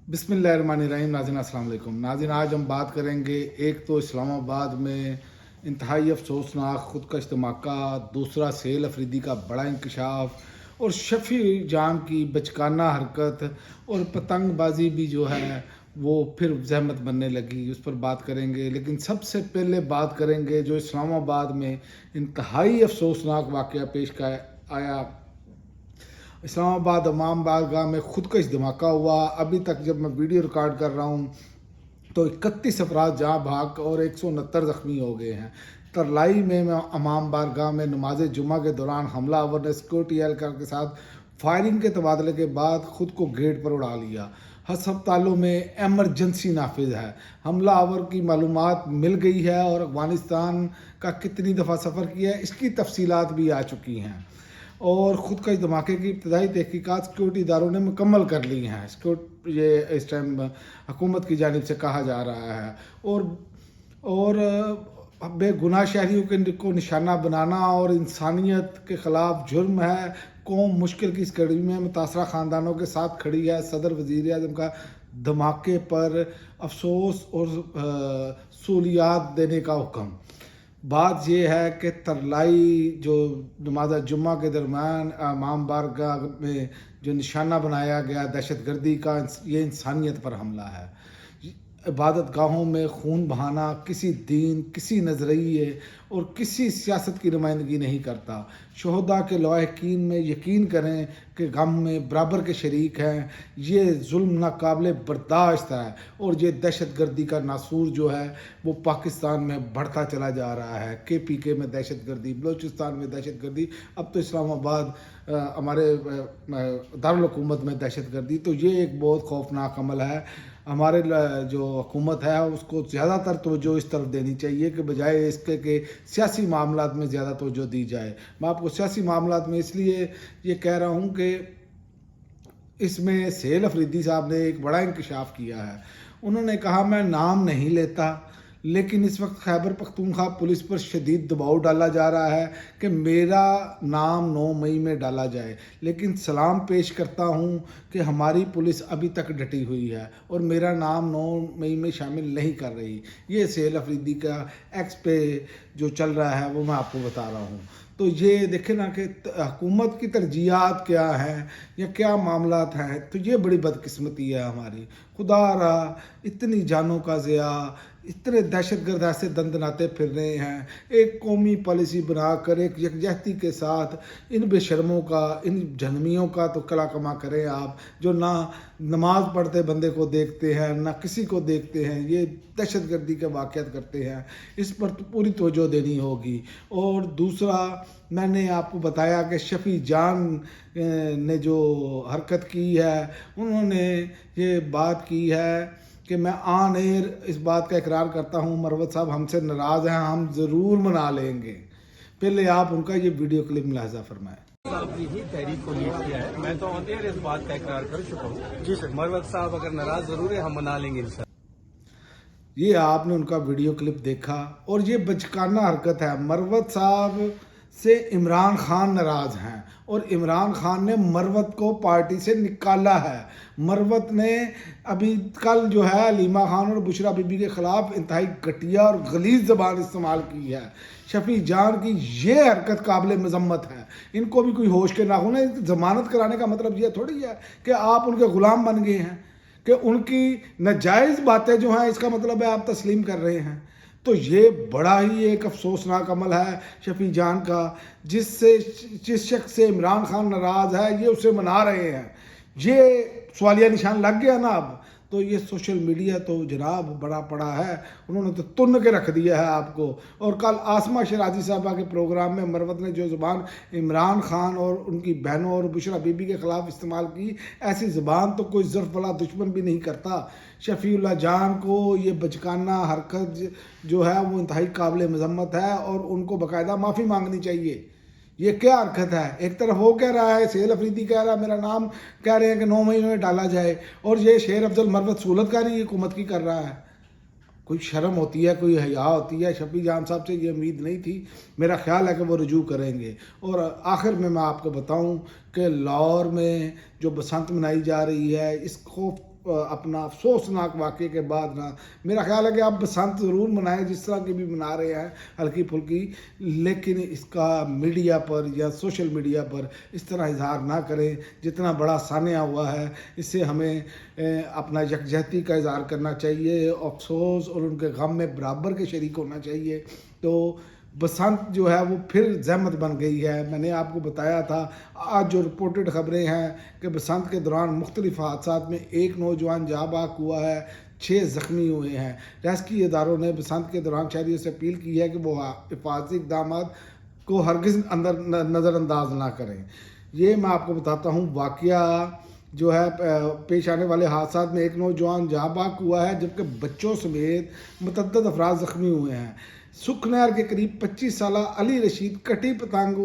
बिस्मिल्लाहिर्रहमानिर्रहीम। नाज़रीन अस्सलाम वालेकुम। नाज़रीन, आज हम बात करेंगे, एक तो इस्लामाबाद में इंतहाई अफसोसनाक खुदकश धमाका, दूसरा सेल अफरीदी का बड़ा इंकशाफ और शफ़ी जान की बचकाना हरकत और पतंगबाजी भी जो है वो फिर जहमत बनने लगी, उस पर बात करेंगे। लेकिन सबसे पहले बात करेंगे जो इस्लामाबाद में इंतहाई अफसोसनाक वाक़या पेश का आया। इस्लामाबाद इमाम बारगाह में खुदकश धमाका हुआ। अभी तक जब मैं वीडियो रिकॉर्ड कर रहा हूँ तो 31 अफराद जहाँ भाग और 169 ज़ख्मी हो गए हैं। तरलाई में इमाम बारगाह में नमाज जुमा के दौरान हमलावर ने सिक्योरिटी एहलकार के साथ फायरिंग के तबादले के बाद खुद को गेट पर उड़ा लिया। हस्पतालों में एमरजेंसी नाफिज है। हमलावर की मालूमात मिल गई है और अफगानिस्तान का कितनी दफ़ा सफ़र किया है इसकी तफसीलात भी आ चुकी हैं। और ख़ुदकश धमाके की इब्तदाई तहकीकात सिक्योरिटी इदारों ने मुकम्मल कर ली हैं। ये इस टाइम हुकूमत की जानिब से कहा जा रहा है। और बेगुनाह शहरियों को निशाना बनाना और इंसानियत के ख़िलाफ़ जुर्म है। कौम मुश्किल की इस घड़ी में मुतासरा ख़ानदानों के साथ खड़ी है। सदर वज़ीर आज़म का धमाके पर अफसोस और सूलियात देने का हुक्म। बात यह है कि तरलाई जो नमाज जुम्मा के दरमियान इमाम बारगाह में जो निशाना बनाया गया दहशतगर्दी का, ये इंसानियत पर हमला है। इबादत गाहों में खून बहाना किसी दीन, किसी नज़रिए और किसी सियासत की नुमाइंदगी नहीं करता। शहदा के लवाहिकीन में यकीन करें कि गम में बराबर के शरीक हैं। ये जुल्म नाकाबिले बर्दाश्त है और ये दहशतगर्दी का नासूर जो है वो पाकिस्तान में बढ़ता चला जा रहा है। KPK में दहशतगर्दी, बलूचिस्तान में दहशतगर्दी, अब तो इस्लामाबाद हमारे दारुल हुकूमत में दहशतगर्दी। तो ये एक बहुत खौफनाक अमल है। हमारे जो हुकूमत है उसको ज़्यादातर तवज्जो इस तरफ देनी चाहिए कि बजाय इसके कि सियासी मामलात में ज़्यादा तवज्जो दी जाए। मैं आपको सियासी मामलात में इसलिए ये कह रहा हूँ कि इसमें सेल अफरीदी साहब ने एक बड़ा इंकशाफ किया है। उन्होंने कहा मैं नाम नहीं लेता, लेकिन इस वक्त खैबर पख्तूनख्वा पुलिस पर शदीद दबाव डाला जा रहा है कि मेरा नाम 9 मई में डाला जाए। लेकिन सलाम पेश करता हूं कि हमारी पुलिस अभी तक डटी हुई है और मेरा नाम 9 मई में शामिल नहीं कर रही। ये सेल अफरीदी का एक्स पे जो चल रहा है वो मैं आपको बता रहा हूँ। तो ये देखें ना कि हुकूमत की तरजीहात क्या हैं या क्या मामलात हैं। तो ये बड़ी बदकिस्मती है हमारी। खुदा रहा इतनी जानों का ज़िया, इतने दहशतगर्द ऐसे दंदनाते फिर रहे हैं। एक कौमी पॉलिसी बनाकर एक यकजहती के साथ इन बेशर्मों का, इन जहनमियों का तो कला कमा करें आप, जो ना नमाज पढ़ते बंदे को देखते हैं ना किसी को देखते हैं, ये दहशतगर्दी के वाक़यात करते हैं। इस पर तो पूरी तवज्जो देनी होगी। और दूसरा, मैंने आपको बताया कि शफ़ी जान ने जो हरकत की है, उन्होंने ये बात की है कि मैं ऑन एयर इस बात का इकरार करता हूँ मरवत साहब हमसे नाराज़ हैं, हम ज़रूर मना लेंगे। पहले आप उनका ये वीडियो क्लिप मुलाहिज़ा फरमाएं। साहब ने ही तहरीक को लीड किया है। मैं तो ऑन एयर इस बात का इकरार कर चुका हूँ। जी सर, मरवत साहब अगर नाराज जरूर है, हम मना लेंगे इंशाल्लाह। ये आपने उनका वीडियो क्लिप देखा और ये बचकाना हरकत है। मरवत साहब से इमरान खान नाराज़ हैं और इमरान खान ने मरवत को पार्टी से निकाला है। मरवत ने अभी कल जो है अलीमा खान और बुशरा बीबी के ख़िलाफ़ इंतहाई घटिया और गलीज़ ज़बान इस्तेमाल की है। शफ़ी जान की ये हरकत काबिल मज़म्मत है। इनको भी कोई होश के नाखून है। ज़मानत कराने का मतलब ये थोड़ी है कि आप उनके ग़ुलाम बन गए हैं, कि उनकी नाजायज़ बातें जो हैं इसका मतलब है आप तस्लीम कर रहे हैं। तो ये बड़ा ही एक अफसोसनाक अमल है शफ़ी जान का। जिस शख्स से इमरान खान नाराज़ है ये उसे मना रहे हैं। ये सवालिया निशान लग गया ना अब। तो ये सोशल मीडिया तो जनाब बड़ा पड़ा है, उन्होंने तो तुन के रख दिया है आपको। और कल आसमा शराजी साहबा के प्रोग्राम में मरवत ने जो ज़ुबान इमरान खान और उनकी बहनों और बुशरा बीबी के ख़िलाफ़ इस्तेमाल की, ऐसी ज़ुबान तो कोई ज़र्फ़ वाला दुश्मन भी नहीं करता। शफ़ीउल्लाह जान को ये बचकाना हरकत जो है वो इंतहाई काबिल मज़म्मत है और उनको बाकायदा माफ़ी मांगनी चाहिए। ये क्या हरकत है? एक तरफ वो कह रहा है, सेल अफरीदी कह रहा है मेरा नाम कह रहे हैं कि 9 मई में डाला जाए, और ये शेर अफजल मरवत सूलतकारी हुकूमत की कर रहा है। कोई शर्म होती है, कोई हया होती है? शफ़ी जान साहब से ये उम्मीद नहीं थी। मेरा ख्याल है कि वो रुजू करेंगे। और आखिर में मैं आपको बताऊं कि लाहौर में जो बसंत मनाई जा रही है, इसको अपना अफसोसनाक वाक़े के बाद ना मेरा ख्याल है कि आप बसंत ज़रूर मनाएं जिस तरह की भी मना रहे हैं हल्की फुल्की, लेकिन इसका मीडिया पर या सोशल मीडिया पर इस तरह इजहार ना करें जितना बड़ा सानिया हुआ है। इससे हमें अपना यकजहती का इजहार करना चाहिए, अफसोस और उनके गम में बराबर के शरीक होना चाहिए। तो बसंत जो है वो फिर ज़हमत बन गई है। मैंने आपको बताया था आज जो रिपोर्टेड ख़बरें हैं कि बसंत के दौरान मुख्तलिफ हादसात में एक नौजवान जाँ बहक हुआ है, 6 ज़ख्मी हुए हैं। रेस्क्यू इदारों ने बसंत के दौरान शहरियों से अपील की है कि वो हिफाजती इक़दाम को हरगिज़ नज़रअंदाज ना करें। ये मैं आपको बताता हूँ वाक़या जो है पेश आने वाले हादसात में एक नौजवान जाँ बहक हुआ है जबकि बच्चों समेत मुतअद्दिद अफराद ज़ख्मी हुए हैं। सुखनहर के करीब 25 साला अली रशीद कटी पतंग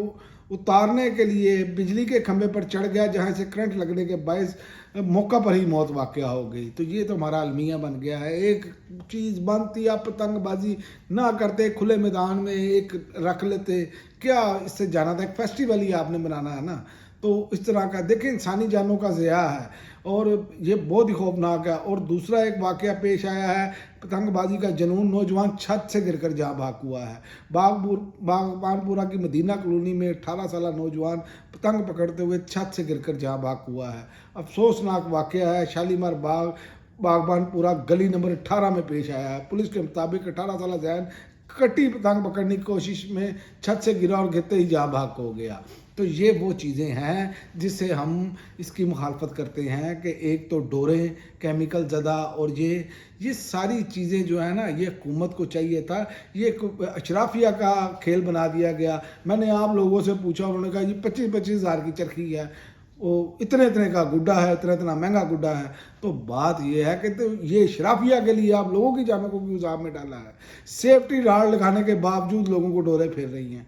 उतारने के लिए बिजली के खंभे पर चढ़ गया जहां से करंट लगने के बायस मौका पर ही मौत वाक़या हो गई। तो ये तो हमारा अलमिया बन गया है। एक चीज़ बंद थी, आप पतंगबाजी ना करते, खुले मैदान में एक रख लेते, क्या इससे जाना था? एक फेस्टिवल ही आपने बनाना है ना। तो इस तरह का देखें, इंसानी जानों का ज़िया है और ये बहुत ही खौफनाक है। और दूसरा एक वाक़या पेश आया है, पतंगबाजी का जुनून, नौजवान छत से गिरकर जाँ बहक हुआ है। बागबानपुरा की मदीना कॉलोनी में 18 साला नौजवान पतंग पकड़ते हुए छत से गिरकर जाँ बहक हुआ है। अफसोसनाक वाक़या है, शालीमार बाग बागबानपुरा गली नंबर 18 में पेश आया है। पुलिस के मुताबिक 18 साला जैन कटी पतंग पकड़ने की कोशिश में छत से गिरा और गिरते ही जाँ बहक हो गया। तो ये वो चीज़ें हैं जिससे हम इसकी मुखालफत करते हैं कि एक तो डोरें केमिकल ज़दा और ये सारी चीज़ें जो है ना, ये हुकूमत को चाहिए था। ये अशराफिया का खेल बना दिया गया। मैंने आप लोगों से पूछा, उन्होंने कहा ये 25-25 हज़ार की चरखी है, वो इतने का गुड्डा है, इतना महंगा गुड्डा है। तो बात ये है कि तो ये शराफिया के लिए आप लोगों की जानों को क्यों जाम में डाला है? सेफ्टी राड लगाने के बावजूद लोगों को डोरे फेर रही हैं।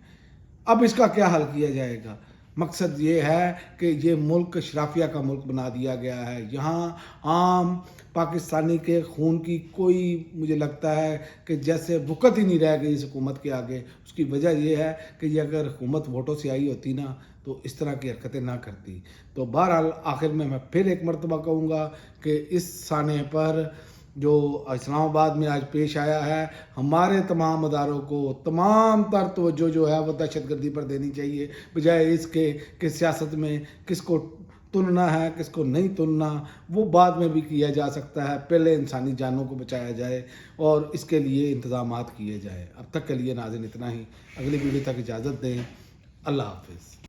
अब इसका क्या हल किया जाएगा? मकसद ये है कि ये मुल्क शराफिया का मुल्क बना दिया गया है। यहाँ आम पाकिस्तानी के खून की कोई, मुझे लगता है कि जैसे वक़्त ही नहीं रह गई इस हुकूमत के आगे। उसकी वजह यह है कि ये अगर हुकूमत वोटों से आई होती ना तो इस तरह की हरकतें ना करती। तो बहरहाल आखिर में मैं फिर एक मरतबा कहूँगा कि इस साने पर जो इस्लामाबाद में आज पेश आया है, हमारे तमाम अदारों को तमाम तर तवज्जो जो है वो दहशतगर्दी पर देनी चाहिए, बजाय इसके कि सियासत में किसको तुनना है किसको नहीं तुनना वो बाद में भी किया जा सकता है। पहले इंसानी जानों को बचाया जाए और इसके लिए इंतजामात किए जाए। अब तक के लिए नाज़रीन इतना ही। अगली वीडियो तक इजाज़त दें। अल्लाह हाफ़िज़।